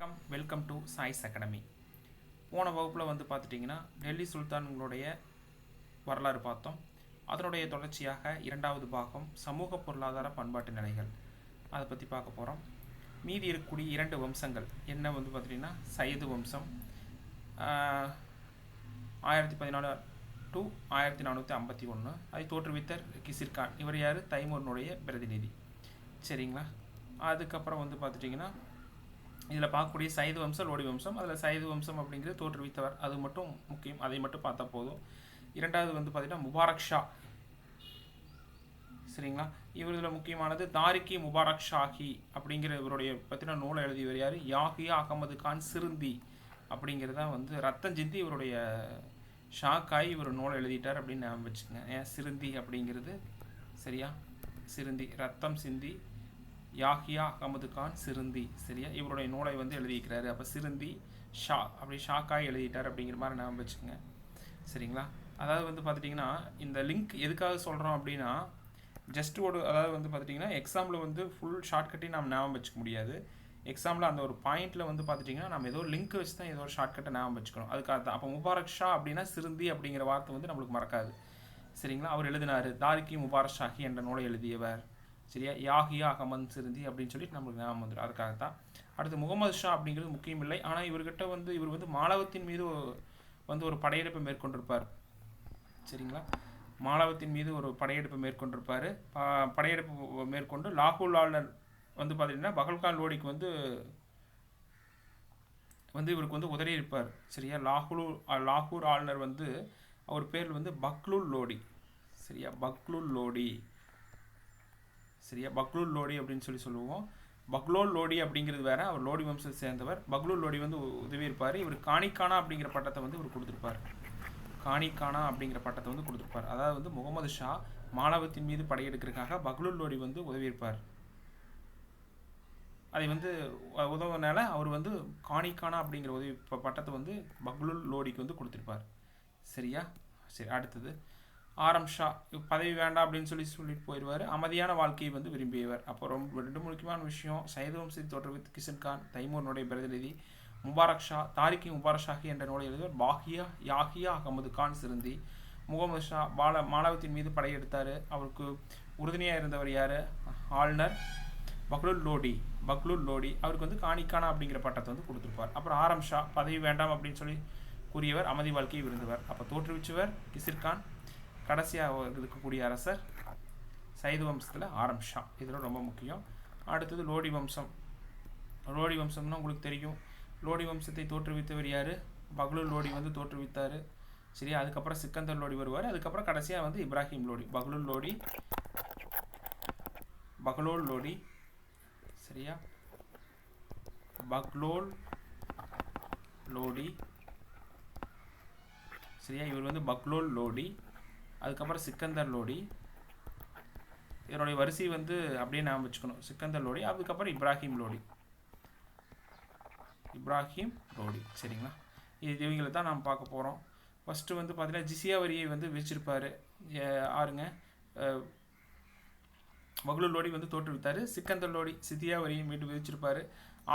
Welcome to choice academy. போன வகுப்பில் வந்து பார்த்துட்டிங்கன்னா டெல்லி சுல்தான்களுடைய வரலாறு பார்த்தோம். அதனுடைய தொடர்ச்சியாக இரண்டாவது பாகம் சமூக பொருளாதார பண்பாட்டு நிலைகள் அதை பற்றி பார்க்க போகிறோம். மீதி இருக்கக்கூடிய இரண்டு வம்சங்கள் என்ன வந்து பார்த்துட்டிங்கன்னா சையது வம்சம் 1014 டு 1451, அதை தோற்றுவித்தர் கிசிர்கான். இவர் யார்? தைமூரினுடைய பிரதிநிதி. சரிங்களா. அதுக்கப்புறம் வந்து பார்த்துட்டிங்கன்னா இதில் பார்க்கக்கூடிய சைது வம்சம், லோடி வம்சம். அதில் சைது வம்சம் அப்படிங்கிறது தோற்றுவித்தவர், அது மட்டும் முக்கியம், அதை மட்டும் பார்த்தா போதும். இரண்டாவது வந்து பார்த்திங்கன்னா முபாரக் ஷா. சரிங்களா. இவரில் முக்கியமானது தாரிக்கி முபாரக் ஷாஹி அப்படிங்கிற இவருடைய பற்றின நூலை எழுதியவர் யார்? யாஹியா அகமது கான் சிருந்தி அப்படிங்கிறதா வந்து ரத்தம் சிந்தி இவருடைய ஷாக்காய் இவர் நூலை எழுதிட்டார் அப்படின்னு ஞாபகம் வச்சுக்கோங்க. ஏன் சிருந்தி அப்படிங்கிறது சரியா? சிருந்தி ரத்தம் சிந்தி யாஹியா அகமது கான் சிருந்தி. சரியா, இவருடைய நூலை வந்து எழுதியிருக்கிறாரு. அப்போ சிருந்தி ஷா அப்படி ஷாக்காய் எழுதிட்டார் அப்படிங்கிற மாதிரி ஞாபகம் வச்சுக்கோங்க. சரிங்களா. அதாவது வந்து பார்த்துட்டிங்கன்னா இந்த லிங்க் எதுக்காக சொல்கிறோம் அப்படின்னா ஜஸ்ட் அதாவது வந்து பார்த்துட்டிங்கன்னா எக்ஸாமில் வந்து ஃபுல் ஷார்ட்கட்டையும் நம்ம ஞாபகம் வச்சுக்க முடியாது. எக்ஸாமில் அந்த ஒரு பாயிண்ட்டில் வந்து பார்த்துட்டிங்கன்னா நம்ம ஏதோ ஒரு லிங்க் வச்சு தான் ஏதோ ஒரு ஷார்ட்கட்டை ஞாபகம் வச்சுக்கணும். அதுக்காக தான். அப்போ முபாரக் ஷா அப்படின்னா சிருந்தி அப்படிங்கிற வார்த்தை வந்து நம்மளுக்கு மறக்காது. சரிங்களா. அவர் எழுதினார் தாரிக்கி முபாரக் ஷாஹி என்ற நூலை எழுதியவர். சரியா, யாஹியா அகமது சிருந்தி அப்படின்னு சொல்லிட்டு நம்மளுக்கு ஞாபகம் வந்துடும். அதுக்காக தான். அடுத்து முகமது ஷா அப்படிங்கிறது முக்கியம் இல்லை. ஆனால் இவர் வந்து மாலவத்தின் மீது வந்து ஒரு படையெடுப்பை மேற்கொண்டிருப்பார். சரிங்களா. மாலவத்தின் மீது ஒரு படையெடுப்பை மேற்கொண்டிருப்பார். படையெடுப்பு மேற்கொண்டு லாகூர் ஆளுநர் வந்து பார்த்தீங்கன்னா பகல்கான் லோடிக்கு வந்து இவருக்கு வந்து உதறி இருப்பார். சரியா, லாகூர் ஆளுநர் வந்து அவர் பேர் வந்து பக்லுல் லோடி. சரியா, பக்லுல் லோடி. சரியா, பக்லுல் லோடி அப்படின்னு சொல்லுவோம். பக்லோல் லோடி அப்படிங்கிறது வேற, அவர் லோடி வம்சத்தை சேர்ந்தவர். பக்லுல் லோடி வந்து உதவி இருப்பார். இவர் காணிக்கானா அப்படிங்கிற பட்டத்தை வந்து இவர் கொடுத்துருப்பார். காணிக்கானா அப்படிங்கிற பட்டத்தை வந்து கொடுத்துருப்பார். அதாவது வந்து முகமது ஷா மாலவத்தின் மீது படையெடுக்கிறதுக்காக பக்லுல் லோடி வந்து உதவி இருப்பார். அதை வந்து உதவுனால அவர் வந்து காணிக்கானா அப்படிங்கிற உதவி பட்டத்தை வந்து பக்லுல் லோடிக்கு வந்து கொடுத்துருப்பார். சரியா. சரி, அடுத்தது ஆரம் ஷா. பதவி வேண்டாம் அப்படின்னு சொல்லிட்டு போயிடுவார். அமைதியான வாழ்க்கையை வந்து விரும்பியவர். அப்போ ரெண்டு முக்கியமான விஷயம், சையது வம்சத்தை தோற்றுவித்து கிஷன்கான், தைமூரினுடைய பிரதிநிதி. முபாரக் ஷா தாரிக்கி முபாரக் ஷாஹி என்ற நூலை எழுதுவர். யாஹியா அகமது கான் சிருந்தி. முகமது ஷா மாலவத்தின் மீது படையெடுத்தார். அவருக்கு உறுதுணையாக இருந்தவர் யார்? ஆளுநர் பக்லுல் லோடி. அவருக்கு வந்து காணிக்கானா அப்படிங்கிற பட்டத்தை வந்து கொடுத்துருப்பார். அப்புறம் ஆரம் ஷா பதவி வேண்டாம் அப்படின்னு சொல்லி கூறியவர், அமைதி வாழ்க்கையை விரும்புவர். அப்போ தோற்றுவிச்சவர் கிசிர்கான். கடைசியாக இருக்கக்கூடிய அரசர் சைது வம்சத்தில் ஆரம் ஷா. இதில் ரொம்ப முக்கியம். அடுத்தது லோடி வம்சம். லோடி வம்சம்னா உங்களுக்கு தெரியும். லோடி வம்சத்தை தோற்றுவித்தவர் யார்? பக்லுல் லோடி வந்து தோற்றுவித்தார். சரியா, அதுக்கப்புறம் சிக்கந்தர் லோடி வருவார். அதுக்கப்புறம் கடைசியாக வந்து இப்ராஹிம் லோடி. பக்லோல் லோடி. சரியா, பக்லோல் லோடி. சரியா, இவர் வந்து பக்லோல் லோடி. அதுக்கப்புறம் சிக்கந்தர் லோடி. இதனுடைய வரிசை வந்து அப்படியே நாம் வச்சுக்கணும். சிக்கந்தர் லோடி, அதுக்கப்புறம் இப்ராஹிம் லோடி. சரிங்களா. இவங்களை தான் நாம் பார்க்க போகிறோம். ஃபஸ்ட்டு வந்து பார்த்தீங்கன்னா ஜிசியா வரியை வந்து விதிச்சிருப்பார். ஆறுங்க, பக்லுல் லோடி வந்து தோற்றுவித்தார். சிக்கந்தர் லோடி சிதியா வரியை மீண்டும் விதிச்சிருப்பார்.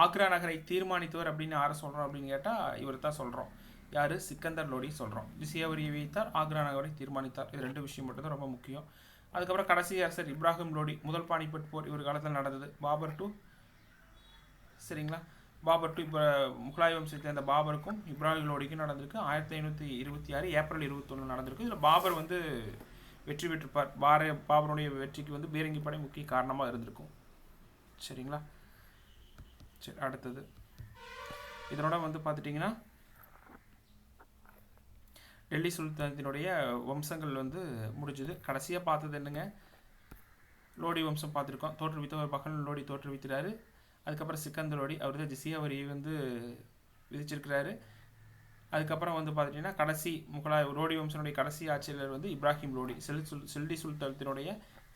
ஆக்ரா நகரை தீர்மானித்தவர் அப்படின்னு யாரை சொல்கிறோம் அப்படின்னு கேட்டால் இவர் தான் சொல்கிறோம். யார்? சிக்கந்தர் லோடி சொல்கிறோம். ஜிசியா வரியை வைத்தார், ஆக்ரா நகரை தீர்மானித்தார். இது ரெண்டு விஷயம் மட்டும் தான் ரொம்ப முக்கியம். அதுக்கப்புறம் கடைசி அரசர் இப்ராஹிம் லோடி. முதல் பானிபட் போர் இவர் காலத்தில் நடந்தது. பாபர் டு இப்போ முகலாய வம்சத்தை சேர்ந்த பாபருக்கும் இப்ராஹிம் லோடிக்கும் நடந்திருக்கு. 1526 ஏப்ரல் 21 நடந்திருக்கு. இதில் பாபர் வந்து வெற்றி பெற்றிருப்பார். பாபருடைய வெற்றிக்கு வந்து பீரங்கி படை முக்கிய காரணமாக இருந்திருக்கும். சரிங்களா. சரி, அடுத்தது இதனோட வந்து பார்த்துட்டிங்கன்னா டெல்லி சுல்தானத்தினுடைய வம்சங்கள் வந்து முடிஞ்சது. கடைசியாக பார்த்தது என்னங்க? லோடி வம்சம் பார்த்துருக்கோம். தோற்றுவித்தவர் பகல் லோடி தோற்றுவிக்கிறாரு. அதுக்கப்புறம் சிக்கந்தர் லோடி அவர் தான் ஜிசியா வரியை வந்து விதிச்சிருக்கிறாரு. அதுக்கப்புறம் வந்து பார்த்துட்டிங்கன்னா கடைசி முகலாய லோடி வம்சனுடைய கடைசி ஆட்சியாளர் வந்து இப்ராஹிம் லோடி. சில்டி சுல்தானத்தினுடைய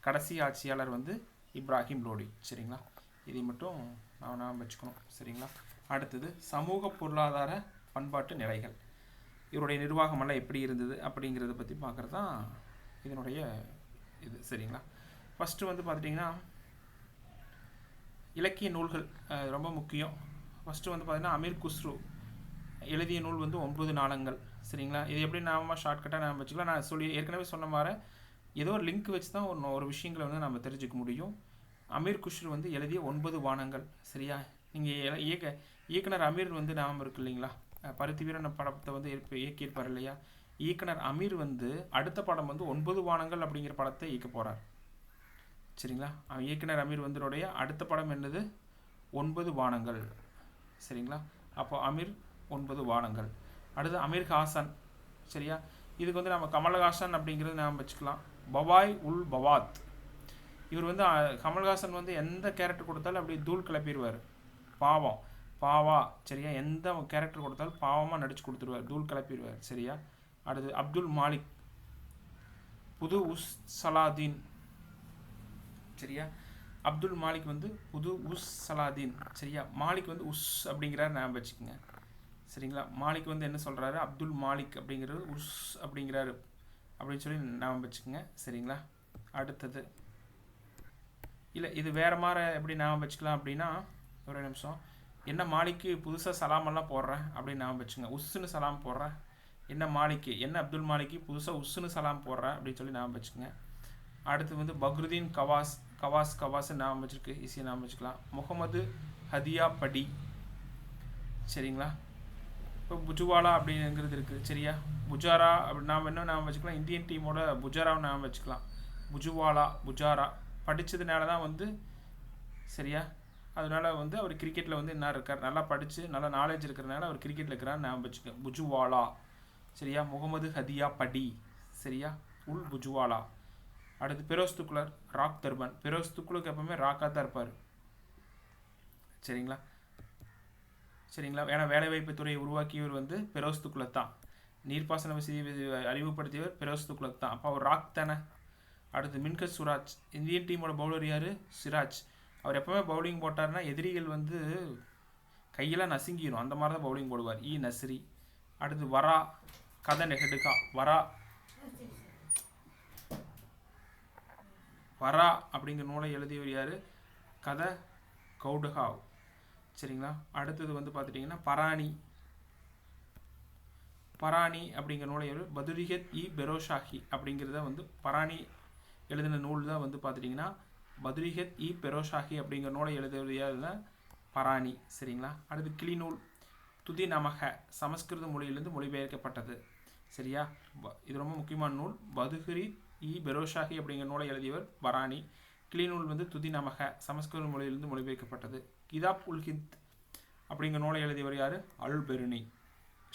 கடைசி ஆட்சியாளர் வந்து இப்ராஹிம் லோடி. சரிங்களா. இதை மட்டும் நாம் வச்சுக்கணும். சரிங்களா. அடுத்தது சமூக பொருளாதார பண்பாட்டு நிலைகள். இவருடைய நிர்வாகமெல்லாம் எப்படி இருந்தது அப்படிங்கிறத பற்றி பார்க்குறது தான் இதனுடைய இது. சரிங்களா. ஃபஸ்ட்டு வந்து பார்த்துட்டிங்கன்னா இலக்கிய நூல்கள் ரொம்ப முக்கியம். ஃபஸ்ட்டு வந்து பார்த்தீங்கன்னா அமீர் குஸ்ரு எழுதிய நூல் வந்து 9 நாளங்கள். சரிங்களா, இது எப்படி நாம ஷார்ட்கட்டாக நாம் வச்சுக்கலாம். நான் ஏற்கனவே சொன்ன மாதிரி ஏதோ ஒரு லிங்க் வச்சு தான் ஒரு விஷயங்களை வந்து நம்ம தெரிஞ்சுக்க முடியும். அமீர் குஸ்ரு வந்து எழுதிய 9 வானங்கள். சரியா, நீங்கள் இயக்குனர் அமீர் வந்து ஞாபகம் இருக்கு இல்லைங்களா, பருத்தி வீரன் படத்தை வந்து இயக்கியிருப்பார் இல்லையா. இயக்குனர் அமீர் வந்து அடுத்த படம் வந்து 9 வானங்கள் அப்படிங்கிற படத்தை இயக்க போகிறார். சரிங்களா, இயக்குனர் அமீர் வந்துடைய அடுத்த படம் என்னது, 9 வானங்கள். சரிங்களா, அப்போ அமீர் 9 வானங்கள். அடுத்து அமீர் ஹாசன். சரியா, இதுக்கு வந்து நம்ம கமல்ஹாசன் அப்படிங்கிறது நாம் வச்சுக்கலாம். பவாய் உல் பவாத். இவர் வந்து கமல்ஹாசன் வந்து எந்த கேரக்டர் கொடுத்தாலும் அப்படி தூள் கிளப்பிடுவார். பாவா. சரியா, எந்த கேரக்டர் கொடுத்தாலும் பாவமாக நடிச்சு கொடுத்துருவார், தூள் கிளப்பிடுவார். சரியா, அடுத்து அப்துல் மாலிக் புது உஸ் சலாதீன். சரியா, அப்துல் மாலிக் வந்து புது உஸ் சலாதீன். சரியா, மாலிக் வந்து உஸ் அப்படிங்கிறாரு ஞாபகம் வச்சுக்கோங்க. சரிங்களா, மாலிக் வந்து என்ன சொல்கிறாரு, அப்துல் மாலிக் அப்படிங்கிறது உஸ் அப்படிங்கிறாரு அப்படின்னு சொல்லி ஞாபகம் வச்சுக்கோங்க. சரிங்களா, அடுத்தது இல்லை இது வேறு மாதிரி எப்படி ஞாபகம் வச்சுக்கலாம் அப்படின்னா, ஒரு நிமிஷம், என்ன மாலிக்கு புதுசாக சலாமெல்லாம் போடுறேன் அப்படின்னு ஞாபகம் வச்சுங்க. உஸ்ஸுன்னு சலாம் போடுறேன். என்ன மாலிக்கு, என்ன அப்துல் மாலிக்கு புதுசாக உஸ்ஸுன்னு சலாம் போடுறேன் அப்படின்னு சொல்லி ஞாபகம் வச்சுக்கோங்க. அடுத்து வந்து பக்ருதீன் கவாஸ் ஞாபகம் வச்சுருக்கு, ஈஸியாக ஞாபகம் வச்சுக்கலாம். முகமது ஹதியா படி. சரிங்களா, இப்போ புஜுவாலா அப்படிங்கிறது இருக்குது. சரியா, புஜாரா அப்படி நாம் என்ன ஞாபகம் வச்சுக்கலாம், இந்தியன் டீமோட புஜாராவை ஞாபகம் வச்சுக்கலாம். புஜாரா படித்ததுனால தான் வந்து, சரியா, அதனால வந்து அவர் கிரிக்கெட்டில் வந்து என்ன இருக்கார், நல்லா படித்து நல்லா நாலேஜ் இருக்கிறனால அவர் கிரிக்கெட்டில் இருக்கிறான்னு ஞாபகம் வச்சுக்க. புஜுவாலா. சரியா, முகமது ஹதியா படி. சரியா, உல் புஜுவாலா. அடுத்து பெரோஸ் துக்ளர் ராக் தர்பன். பெரோஸ் துக்ளருக்கு எப்பவுமே ராக்காக தான் இருப்பார். சரிங்களா, ஏன்னா வேலைவாய்ப்பு துறையை உருவாக்கியவர் வந்து பெரோஸ் துக்ளக் தான். நீர்ப்பாசன வசதி அறிமுகப்படுத்தியவர் பெரோஸ் துக்ளக் தான். அப்போ அவர் ராக் தானே. அடுத்து மின்கத் சுராஜ். இந்தியன் டீமோட பவுலர் யார், சிராஜ். அவர் எப்போவுமே பவுலிங் போட்டார்னா எதிரிகள் வந்து கையெல்லாம் நசுங்கிடும், அந்த மாதிரி தான் பவுலிங் போடுவார். நஸ்ரி. அடுத்து வரா கதை நெஹடுகா. வரா அப்படிங்கிற நூலை எழுதியவர் யார், கதை கவுடுகாவ். சரிங்களா, அடுத்தது வந்து பார்த்துட்டிங்கன்னா பராணி அப்படிங்கிற நூலை பதுரிகத் பெரோஷாஹி அப்படிங்கிறத வந்து பராணி எழுதின நூல் தான் வந்து பார்த்துட்டிங்கன்னா பதுரிகத் பெரோஷாஹி அப்படிங்கிற நூலை எழுதியது பராணி. சரிங்களா, அடுத்து கிளிநூல் துதி நமக சமஸ்கிருத மொழியிலிருந்து மொழிபெயர்க்கப்பட்டது. சரியா, இது ரொம்ப முக்கியமான நூல். பதுகிரி பெரோஷாஹி அப்படிங்கிற நூலை எழுதியவர் பராணி. கிளிநூல் வந்து துதி நமக சமஸ்கிருத மொழியிலிருந்து மொழிபெயர்க்கப்பட்டது. கிதாப் உல் ஹிந்த் அப்படிங்கிற நூலை எழுதியவர் யார், அல் பெருனி.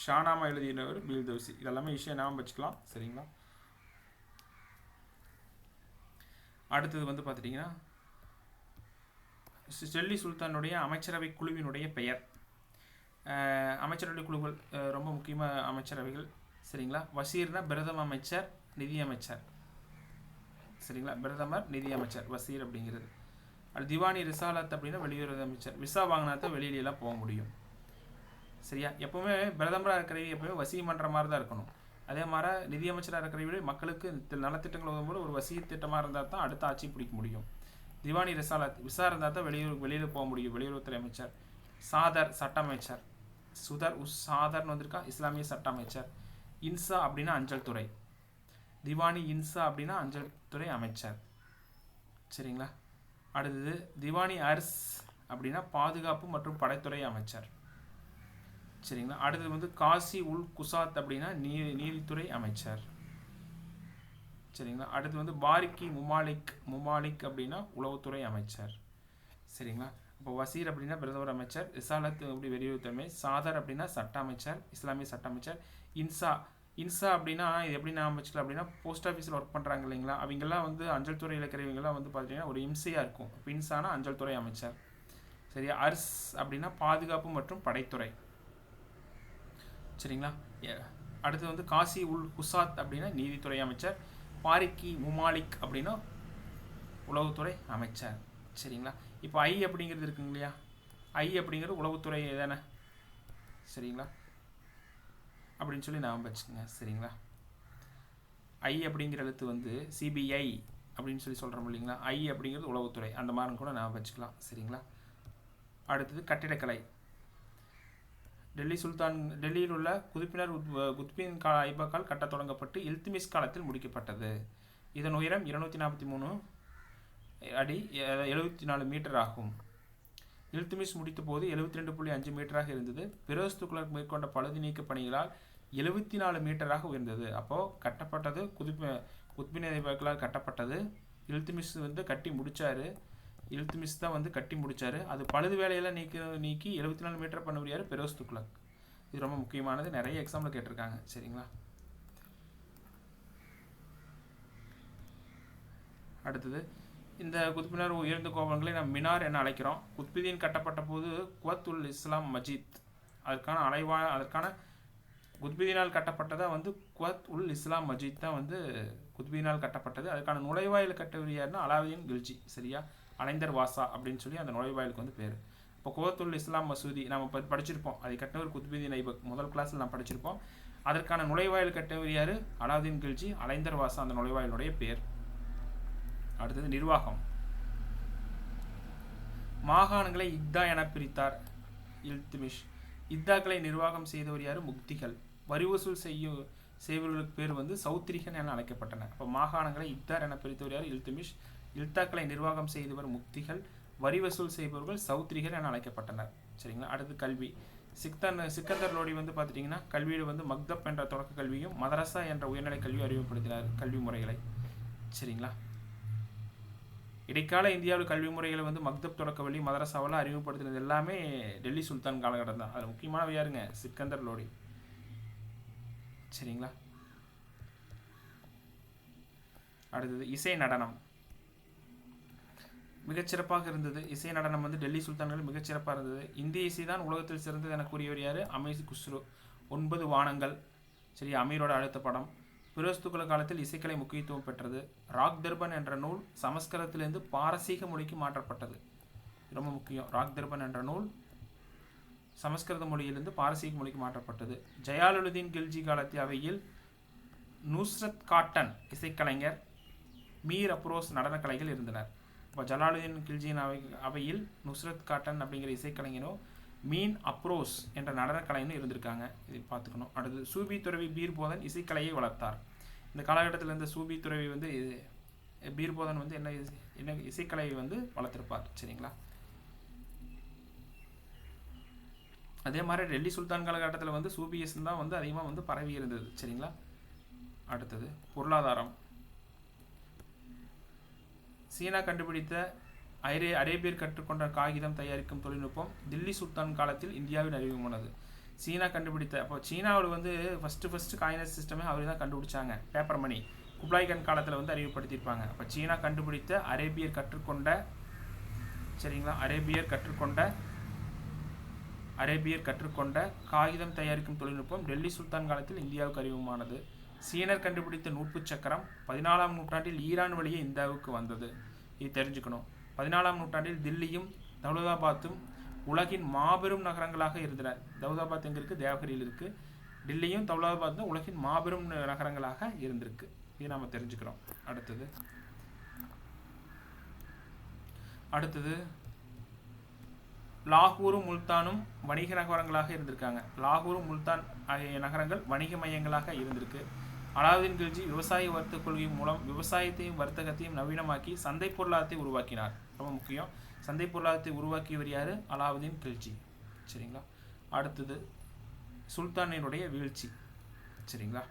ஷானாமா எழுதியவர் பீல்தோசி. இதெல்லாமே ஈஸியாக ஞாபகம் வச்சுக்கலாம். சரிங்களா, அடுத்தது வந்து பார்த்துட்டிங்கன்னா டெல்லி சுல்தானுடைய அமைச்சரவை குழுவினுடைய பெயர். அமைச்சரவை குழுக்கள் ரொம்ப முக்கியமான அமைச்சரவைகள். சரிங்களா, வசீர்னா பிரதம அமைச்சர், நிதி அமைச்சர். சரிங்களா, பிரதமர் நிதி அமைச்சர் வசீர் அப்படிங்கிறது. அது திவானி ரிசாலத் அப்படின்னா வெளியுறவு அமைச்சர். விசா வாங்கினா தான் வெளியிலலாம் போக முடியும். சரியா, எப்போவுமே பிரதமராக இருக்கிறவங்க எப்போவுமே வசீம் பண்ணுற மாதிரி தான் இருக்கணும். அதே மாதிரி நிதியமைச்சராக இருக்கிறவங்க மக்களுக்கு நலத்திட்டங்கள் உதவும்போது ஒரு வசீர் திட்டமாக இருந்தால் தான் அடுத்த ஆட்சி பிடிக்க முடியும். திவானி ரிசாலத் விசா இருந்தால் தான் வெளியில் போக முடியும், வெளியுறவுத்துறை அமைச்சர். சாதர் சட்ட அமைச்சர். சாதர்னு வந்திருக்கா, இஸ்லாமிய சட்ட அமைச்சர். இன்சா அப்படின்னா அஞ்சல் துறை. திவானி இன்சா அப்படின்னா அஞ்சல் துறை அமைச்சர். சரிங்களா, அடுத்தது திவானி அர்ஸ் அப்படின்னா பாதுகாப்பு மற்றும் படைத்துறை அமைச்சர். சரிங்களா, அடுத்தது வந்து காசி உல் குசாத் அப்படின்னா நீதித்துறை அமைச்சர். சரிங்களா, அடுத்து வந்து பாரிக்கி முமாலிக் அப்படின்னா உளவுத்துறை அமைச்சர். சரிங்களா, இப்போ வசீர் அப்படின்னா பிரதமர் அமைச்சர். ரிசாலத் அப்படி வெளியுறவுத்துறை. சாதர் அப்படின்னா சட்ட அமைச்சர், இஸ்லாமிய சட்ட அமைச்சர். இன்சா அப்படின்னா இது எப்படி நான் வச்சுக்கலாம் அப்படின்னா போஸ்ட் ஆஃபீஸில் ஒர்க் பண்ணுறாங்க இல்லைங்களா, அவங்கெல்லாம் வந்து அஞ்சல் துறையில் இருக்கிறவங்கெல்லாம் வந்து பார்த்தீங்கன்னா ஒரு இம்சையாக இருக்கும். இப்போ இன்சானா அஞ்சல் துறை அமைச்சர். சரியா, அர்ஸ் அப்படின்னா பாதுகாப்பு மற்றும் படைத்துறை. சரிங்களா, அடுத்து வந்து காசி உல் குசாத் அப்படின்னா நீதித்துறை அமைச்சர். பாரிக்கி முமாலிக் அப்படின்னா உளவுத்துறை அமைச்சர். சரிங்களா, இப்போ ஐ அப்படிங்கிறது இருக்குங்க இல்லையா, ஐ அப்படிங்கிறது உளவுத்துறை தானே. சரிங்களா, அப்படின்னு சொல்லி நான் வச்சுக்கோங்க. சரிங்களா, ஐ அப்படிங்கிற எழுத்து வந்து சிபிஐ அப்படின்னு சொல்லி சொல்கிறோம் இல்லைங்களா, ஐ அப்படிங்கிறது உளவுத்துறை, அந்த மாதிரி கூட நான் வச்சுக்கலாம். சரிங்களா, அடுத்தது கட்டிடக்கலை. டெல்லியில் உள்ள குத்பின் ஐபக்கால் கட்டத் தொடங்கப்பட்டு இல்துமிஸ் காலத்தில் முடிக்கப்பட்டது. இதன் உயரம் 243 அடி 74 மீட்டர் ஆகும். இல்துமிஸ் முடித்த போது 72.5 மீட்டராக இருந்தது. பிரோஸ் துக்ளக் மேற்கொண்ட பழுது நீக்க பணிகளால் 74 மீட்டராக உயர்ந்தது. அப்போது கட்டப்பட்டது குத்பின் ஐபக்கால் கட்டப்பட்டது. இல்துமிஸ் வந்து கட்டி முடித்தார். இல்துமிஸ் தான் வந்து கட்டி முடித்தார். அது பழுது வேலையெல்லாம் நீக்கி 74 மீட்டர் பண்ணுவார் பிரோஸ் துக்ளக். இது ரொம்ப முக்கியமானது, நிறைய எக்ஸாம்பிள் கேட்டிருக்காங்க. சரிங்களா. அடுத்தது, இந்த குத்பினார் உயர்ந்த கோபுரங்களை நாம் மினார் என அழைக்கிறோம். குத்புதீன் கட்டப்பட்ட போது குவத் உல் இஸ்லாம் மஜீத் அதற்கான குத்புதீனால் கட்டப்பட்டதாக வந்து குவத் உல் இஸ்லாம் மஜீத் தான் வந்து குத்புதீனால் கட்டப்பட்டது. அதுக்கான நுழைவாயில் கட்டவர் யாருன்னா அலாவுதீன் கில்ஜி. சரியா, அலைந்தர் வாசா அப்படின்னு சொல்லி அந்த நுழைவாயிலுக்கு வந்து பேர். இப்போ குவத் உல் இஸ்லாம் மசூதி நம்ம படிச்சிருப்போம். அதை கட்டினவர் குத்புதீன் ஐபக், முதல் கிளாஸில் நான் படிச்சிருப்போம். அதற்கான நுழைவாயில் கட்டவர் யார்? அலாவுதீன் கில்ஜி, அலைந்தர் வாசா அந்த நுழைவாயிலுடைய பேர். அடுத்தது நிர்வாகம். மாகாணங்களை இக்தா என பிரித்தார் இல்துமிஷ். இக்தாக்களை நிர்வாகம் செய்தவர் யார்? முக்திகள். வரி வசூல் செய்வர்களுக்கு பேர் வந்து சௌத்ரிகன் என அழைக்கப்பட்டன. அப்போ மாகாணங்களை இக்தார் என பிரித்தவர் யார்? இல்துமிஷ். இல்தாக்களை நிர்வாகம் செய்தவர் முக்திகள். வரி வசூல் செய்பவர்கள் சௌத்ரிகர் என அழைக்கப்பட்டனர். சரிங்களா. அடுத்து கல்வி. சிக்கந்தர் லோடி வந்து பார்த்துட்டிங்கன்னா கல்வியில் வந்து மக்தப் என்ற தொடக்க கல்வியும் மதரசா என்ற உயர்நிலை கல்வியும் அறிமுகப்படுத்தினார் கல்வி முறைகளை. சரிங்களா. இடைக்கால இந்தியாவில் கல்வி முறைகளை வந்து மக்தப் தொடக்கவழி மதரசாவெல்லாம் அறிமுகப்படுத்தினது எல்லாமே டெல்லி சுல்தான் காலகட்டம் தான். அது முக்கியமானவை யாருங்க? சிக்கந்தர் லோடி. சரிங்களா. அடுத்தது இசை நடனம். மிகச்சிறப்பாக இருந்தது. இசை நடனம் வந்து டெல்லி சுல்தான்கள் மிகச்சிறப்பாக இருந்தது. இந்திய இசை தான் உலகத்தில் சிறந்தது என கூறியவர் யார்? அமீர் குஸ்ரு. 9 வானங்கள். சரி, அமீரோட அடுத்த படம். பிரோஸ் துக்ளக் காலத்தில் இசைக்கலை முக்கியத்துவம் பெற்றது. ராக் தர்பன் என்ற நூல் சமஸ்கிருதத்திலிருந்து பாரசீக மொழிக்கு மாற்றப்பட்டது. ரொம்ப முக்கியம். ராக் தர்பன் என்ற நூல் சமஸ்கிருத மொழியிலிருந்து பாரசீக மொழிக்கு மாற்றப்பட்டது. ஜயாலுலுதீன் கில்ஜி காலத்தில் அவையில் நுஸ்ரத் காட்டன் இசைக்கலைஞர், மீர் அப்ரோஸ் நடனக்கலைகள் இருந்தனர். இப்போ ஜலாலுதீன் கில்ஜியின் அவையில் நுஸ்ரத் காட்டன் அப்படிங்கிற இசைக்கலைஞரும் மீன் அப்ரோஸ் என்ற நடனக்கலைஞரும் இருந்திருக்காங்க. இதை பார்த்துக்கணும். அடுத்து சூபி துறவி பீர்போதன் இசைக்கலையை வளர்த்தார். இந்த காலகட்டத்தில் இருந்த சூபி துறவி வந்து பீர்போதன் வந்து என்ன இசைக்கலையை வந்து வளர்த்திருப்பார். சரிங்களா. அதே மாதிரி டெல்லி சுல்தான் காலகட்டத்தில் வந்து சூபியஸ் தான் வந்து அதிகமாக வந்து பரவி இருந்தது. சரிங்களா. அடுத்தது பொருளாதாரம். சீனா கண்டுபிடித்த அரேபியர் கற்றுக்கொண்ட காகிதம் தயாரிக்கும் தொழில்நுட்பம் தில்லி சுல்தான் காலத்தில் இந்தியாவில் அறிமுகமானது. சீனா கண்டுபிடித்த அப்போ சீனாவில் வந்து ஃபஸ்ட்டு காயினஸ் சிஸ்டமே அவர் தான் கண்டுபிடிச்சாங்க. பேப்பர் மணி குப்லாய்கன் காலத்தில் வந்து அறிமுகப்படுத்தியிருப்பாங்க. அப்போ சீனா கண்டுபிடித்த அரேபியர் கற்றுக்கொண்ட காகிதம் தயாரிக்கும் தொழில்நுட்பம் டெல்லி சுல்தான் காலத்தில் இந்தியாவுக்கு அறிமுகமானது. சீனர் கண்டுபிடித்த நூற்பு சக்கரம் 14ஆம் நூற்றாண்டில் ஈரான் வழியே இந்தியாவுக்கு வந்தது. இது தெரிஞ்சுக்கணும். 14ஆம் நூற்றாண்டில் தில்லியும் தௌலதாபாத்தும் உலகின் மாபெரும் நகரங்களாக இருந்தன. தௌலதாபாத் எங்கே இருக்குது? தேவகிரியில் இருக்குது. டில்லியும் தௌலதாபாத் தான் உலகின் மாபெரும் நகரங்களாக இருந்திருக்கு. இது நாம் தெரிஞ்சுக்கிறோம். அடுத்தது லாகூரும் முல்தானும் வணிக நகரங்களாக இருந்திருக்காங்க. லாகூரும் முல்தான் ஆகிய நகரங்கள் வணிக மையங்களாக இருந்திருக்கு. அலாவுதீன் கில்ஜி விவசாய வர்த்தக கொள்கை மூலம் விவசாயத்தையும் வர்த்தகத்தையும் நவீனமாக்கி சந்தை பொருளாதாரத்தை உருவாக்கினார். ரொம்ப முக்கியம். சந்தை பொருளாதாரத்தை உருவாக்கியவர் யார்? அலாவுதீன் கில்ஜி. சரிங்களா. அடுத்தது சுல்தானினுடைய வீழ்ச்சி. சரிங்களா.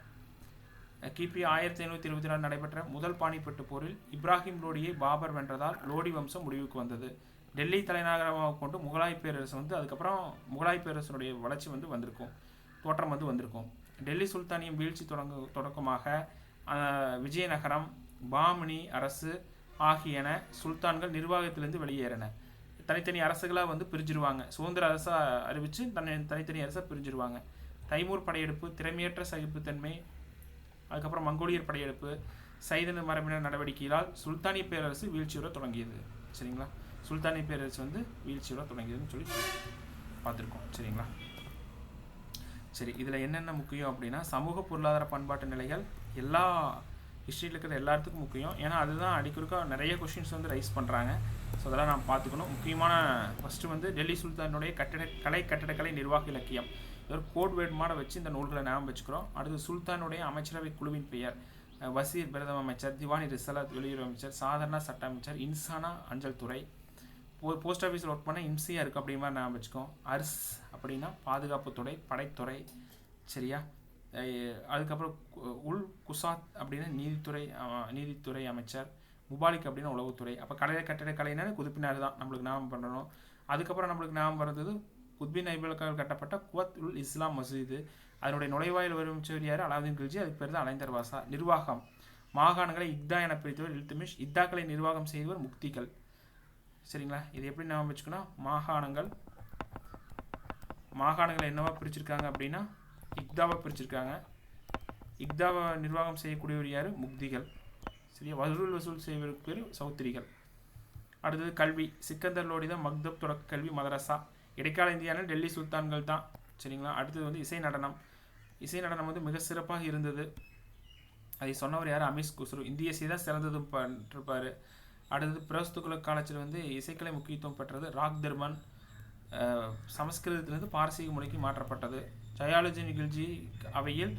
கிபி 1524 நடைபெற்ற முதல் பானிப்பட்டு போரில் இப்ராஹிம் லோடியை பாபர் வென்றதால் லோடி வம்சம் முடிவுக்கு வந்தது. டெல்லி தலைநகரமாக கொண்டு முகலாய் பேரரசு வந்து அதுக்கப்புறம் முகலாய் பேரரசனுடைய வளர்ச்சி வந்து தோற்றம் வந்து வந்திருக்கும். டெல்லி சுல்தானியம் வீழ்ச்சி தொடக்கமாக விஜயநகரம், பாமினி அரசு ஆகியன சுல்தான்கள் நிர்வாகத்திலிருந்து வெளியேறின. தனித்தனி அரசுகளாக வந்து பிரிஞ்சிருவாங்க. சுதந்திர அரசாக அறிவித்து தனித்தனி அரசாக பிரிஞ்சிருவாங்க. தைமூர் படையெடுப்பு, திறமையற்ற சகிப்புத்தன்மை, அதுக்கப்புறம் மங்கோலியர் படையெடுப்பு, சைதன மரபினர் நடவடிக்கைகளால் சுல்தானிய பேரரசு வீழ்ச்சியுற தொடங்கியது. சரிங்களா. சுல்தானிய பேரரசு வந்து வீழ்ச்சியுற தொடங்கியதுன்னு சொல்லி பார்த்துருக்கோம். சரிங்களா. சரி, இதில் என்னென்ன முக்கியம் அப்படின்னா சமூக பொருளாதார பண்பாட்டு நிலைகள் எல்லா ஹிஸ்ட்ரியில் இருக்கிற எல்லாத்துக்கும் முக்கியம். ஏன்னா அதுதான் அடிக்கொருக்கா நிறைய கொஷின்ஸ் வந்து ரைஸ் பண்ணுறாங்க. ஸோ அதெல்லாம் நாம் பார்த்துக்கணும். முக்கியமான ஃபஸ்ட்டு வந்து டெல்லி சுல்தானுடைய கட்டடக்கலை நிர்வாக இலக்கியம், ஒரு கோட் வேர்டுமான வச்சு இந்த நூல்களை ஞாபகம் வச்சுக்கிறோம். அடுத்து சுல்தானுடைய அமைச்சரவை குழுவின் பெயர்: வசீர் பிரதம அமைச்சர், திவானி ரிசலாத் வெளியுறவு அமைச்சர், சாதாரண சட்ட அமைச்சர், இன்சானா அஞ்சல் துறை. போஸ்ட் ஆஃபீஸில் ஒர்க் பண்ண இம்சியா இருக்குது அப்படிங்கிற மாதிரி ஞாபகம் வச்சுக்கோம். அர்ஸ் அப்படின்னா பாதுகாப்புத்துறை, படைத்துறை. சரியா? அதுக்கப்புறம் உல் குசாத் அப்படின்னா நீதித்துறை அமைச்சர். முபாலிக் அப்படின்னா உளவுத்துறை. அப்போ கட்டடக்கலைனா குதுப்பினார் தான் நம்மளுக்கு ஞாபகம் பண்ணணும். அதுக்கப்புறம் நம்மளுக்கு ஞாபகம் வந்தது குத்பின் ஐபலுக்காக கட்டப்பட்ட குவத் உல் இஸ்லாம் மசூது. அதனுடைய நுழைவாயில் வடிவமைச்சவர் யார்? அலாவுதீன் கில்ஜி. அதுக்கு பேர் தான் அலைந்தர் வாசா. நிர்வாகம்: மாகாணங்களை இக்தா என பிரித்தவர் இல்துமிஷ். இத்தாக்களை நிர்வாகம் செய்தவர் முக்திகள். சரிங்களா? இது எப்படி ஞாபகம் வச்சுக்கணும்? மாகாணங்களை என்னவா பிரிச்சிருக்காங்க அப்படின்னா இக்தாவை பிரிச்சிருக்காங்க. இக்தாவை நிர்வாகம் செய்யக்கூடியவர் யார்? முக்திகள். சரியா? வசூல் செய்வதற்கு பேர் சௌத்திரிகள். அடுத்தது கல்வி: சிக்கந்தர் லோடி தான் மக்தப் தொடக்க கல்வி மதரசா. இடைக்கால இந்தியாவில் டெல்லி சுல்தான்கள் தான். சரிங்களா? அடுத்தது வந்து இசை நடனம் வந்து மிக சிறப்பாக இருந்தது. அதை சொன்னவர் யார்? அமீஸ் குஸ்ரு. இந்திய இசை தான் சிறந்தது பண்ணிருப்பார். அடுத்தது பிரஸ்துகுல காலத்தில் வந்து இசைக்கலை முக்கியத்துவம் பெற்றது. ராக் தர்மன் சமஸ்கிருதத்திலிருந்து பாரசீக மொழிக்கு மாற்றப்பட்டது. ஜயாலுஜி கில்ஜி அவையில்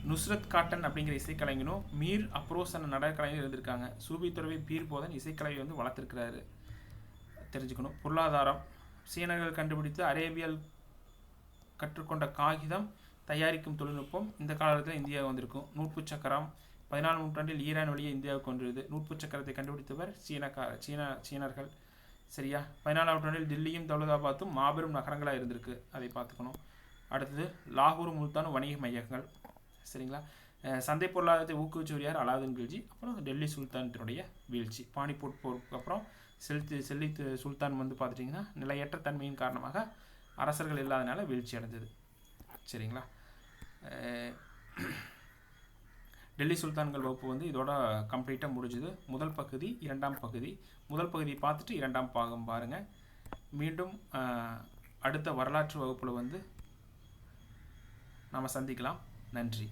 நுஸ்ரத் காட்டன் அப்படிங்கிற இசைக்கலைஞனும் மீர் அப்ரோஸ் என்ற நடனக்கலைஞர் இருந்திருக்காங்க. சூபி துறவி பீர் போதன் இசைக்கலை வந்து வளர்த்துருக்கிறாரு, தெரிஞ்சுக்கணும். பொருளாதாரம்: சீனர்கள் கண்டுபிடித்து அரேபியல் கற்றுக்கொண்ட காகிதம் தயாரிக்கும் தொழில்நுட்பம் இந்த காலத்தில் இந்தியா வந்திருக்கும். நூற்பு சக்கரம் 14ஆம் நூற்றாண்டில் ஈரான் வழியே இந்தியாவுக்கு வந்தது. நூற்பு சக்கரத்தை கண்டுபிடித்தவர் சீனர்கள். சரியா? 14ஆம் நூற்றாண்டில் தில்லியும் தௌலதாபாத்தும் மாபெரும் நகரங்களாக இருந்திருக்கு, அதை பார்த்துக்கணும். அடுத்தது லாகூர் முல்தான் வணிக மையங்கள். சரிங்களா? சந்தை பொருளாதாரத்தை ஊக்குவிச்சவர் யார்? அலாவுதீன் கில்ஜி. அப்புறம் டெல்லி சுல்தானுடைய வீழ்ச்சி. பானிபூட் போருக்கு அப்புறம் செல்லி சுல்தான் வந்து பார்த்துட்டிங்கன்னா நிலையற்ற தன்மையின் காரணமாக அரசர்கள் இல்லாதனால வீழ்ச்சி அடைஞ்சது. சரிங்களா? டெல்லி சுல்தான்கள் வகுப்பு வந்து இதோட கம்ப்ளீட்டாக முடிஞ்சுது. முதல் பகுதி, இரண்டாம் பகுதி. முதல் பகுதியை பார்த்துட்டு இரண்டாம் பாகம் பாருங்கள். மீண்டும் அடுத்த வரலாற்று வகுப்பில் வந்து நாம் சந்திக்கலாம். நன்றி.